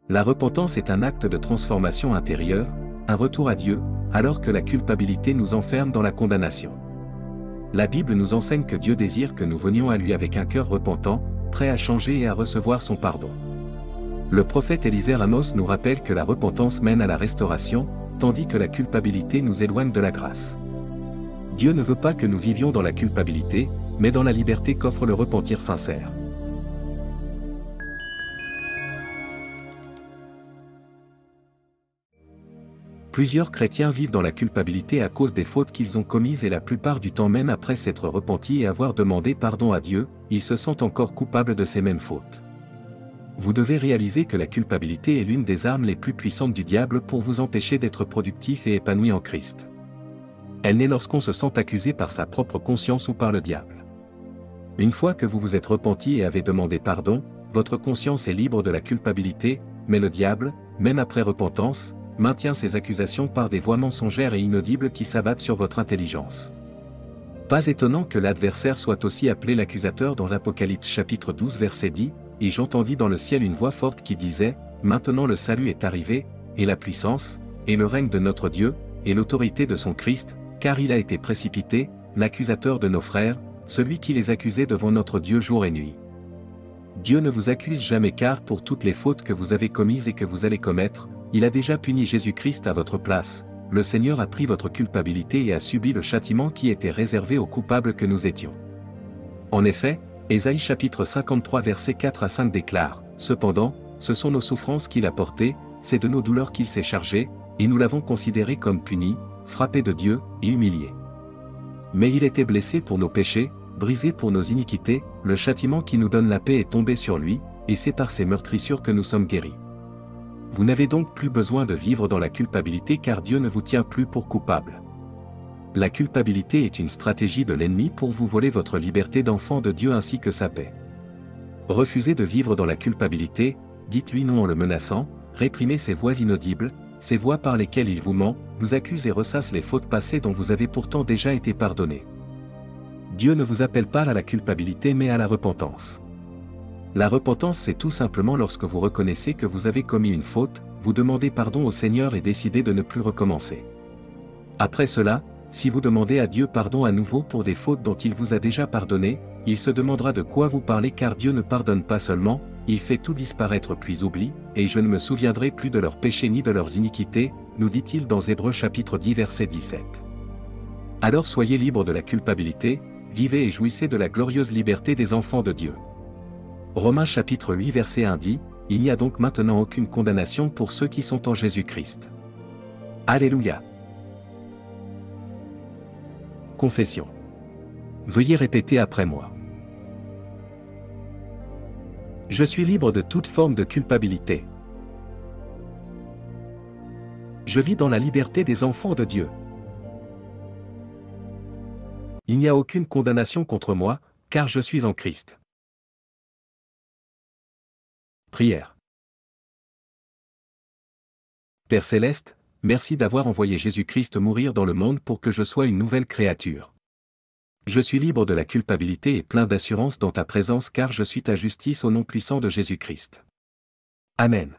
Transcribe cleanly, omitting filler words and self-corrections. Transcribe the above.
La repentance est un acte de transformation intérieure, un retour à Dieu, alors que la culpabilité nous enferme dans la condamnation. La Bible nous enseigne que Dieu désire que nous venions à lui avec un cœur repentant, prêt à changer et à recevoir son pardon. Le prophète Élisée Ramos nous rappelle que la repentance mène à la restauration, tandis que la culpabilité nous éloigne de la grâce. Dieu ne veut pas que nous vivions dans la culpabilité, mais dans la liberté qu'offre le repentir sincère. Plusieurs chrétiens vivent dans la culpabilité à cause des fautes qu'ils ont commises et la plupart du temps même après s'être repentis et avoir demandé pardon à Dieu, ils se sentent encore coupables de ces mêmes fautes. Vous devez réaliser que la culpabilité est l'une des armes les plus puissantes du diable pour vous empêcher d'être productif et épanoui en Christ. Elle naît lorsqu'on se sent accusé par sa propre conscience ou par le diable. Une fois que vous vous êtes repenti et avez demandé pardon, votre conscience est libre de la culpabilité, mais le diable, même après repentance, maintient ses accusations par des voix mensongères et inaudibles qui s'abattent sur votre intelligence. Pas étonnant que l'adversaire soit aussi appelé l'accusateur dans Apocalypse chapitre 12 verset 10, « Et j'entendis dans le ciel une voix forte qui disait, Maintenant le salut est arrivé, et la puissance, et le règne de notre Dieu, et l'autorité de son Christ, car il a été précipité, l'accusateur de nos frères, celui qui les accusait devant notre Dieu jour et nuit. » Dieu ne vous accuse jamais car pour toutes les fautes que vous avez commises et que vous allez commettre, il a déjà puni Jésus-Christ à votre place, le Seigneur a pris votre culpabilité et a subi le châtiment qui était réservé aux coupables que nous étions. En effet, Ésaïe chapitre 53 versets 4 à 5 déclare, « Cependant, ce sont nos souffrances qu'il a portées, c'est de nos douleurs qu'il s'est chargé, et nous l'avons considéré comme puni, frappé de Dieu, et humilié. Mais il était blessé pour nos péchés, brisé pour nos iniquités, le châtiment qui nous donne la paix est tombé sur lui, et c'est par ses meurtrissures que nous sommes guéris. » Vous n'avez donc plus besoin de vivre dans la culpabilité car Dieu ne vous tient plus pour coupable. La culpabilité est une stratégie de l'ennemi pour vous voler votre liberté d'enfant de Dieu ainsi que sa paix. Refusez de vivre dans la culpabilité, dites-lui non en le menaçant, réprimez ces voix inaudibles, ces voix par lesquelles il vous ment, vous accuse et ressasse les fautes passées dont vous avez pourtant déjà été pardonné. Dieu ne vous appelle pas à la culpabilité mais à la repentance. La repentance c'est tout simplement lorsque vous reconnaissez que vous avez commis une faute, vous demandez pardon au Seigneur et décidez de ne plus recommencer. Après cela, si vous demandez à Dieu pardon à nouveau pour des fautes dont il vous a déjà pardonné, il se demandera de quoi vous parlez car Dieu ne pardonne pas seulement, il fait tout disparaître puis oublie, et je ne me souviendrai plus de leurs péchés ni de leurs iniquités, nous dit-il dans Hébreux chapitre 10 verset 17. Alors soyez libres de la culpabilité, vivez et jouissez de la glorieuse liberté des enfants de Dieu. Romains chapitre 8 verset 1 dit, « Il n'y a donc maintenant aucune condamnation pour ceux qui sont en Jésus-Christ. » Alléluia. Confession. Veuillez répéter après moi. Je suis libre de toute forme de culpabilité. Je vis dans la liberté des enfants de Dieu. Il n'y a aucune condamnation contre moi, car je suis en Christ. Prière. Père Céleste, merci d'avoir envoyé Jésus-Christ mourir dans le monde pour que je sois une nouvelle créature. Je suis libre de la culpabilité et plein d'assurance dans ta présence car je suis ta justice au nom puissant de Jésus-Christ. Amen.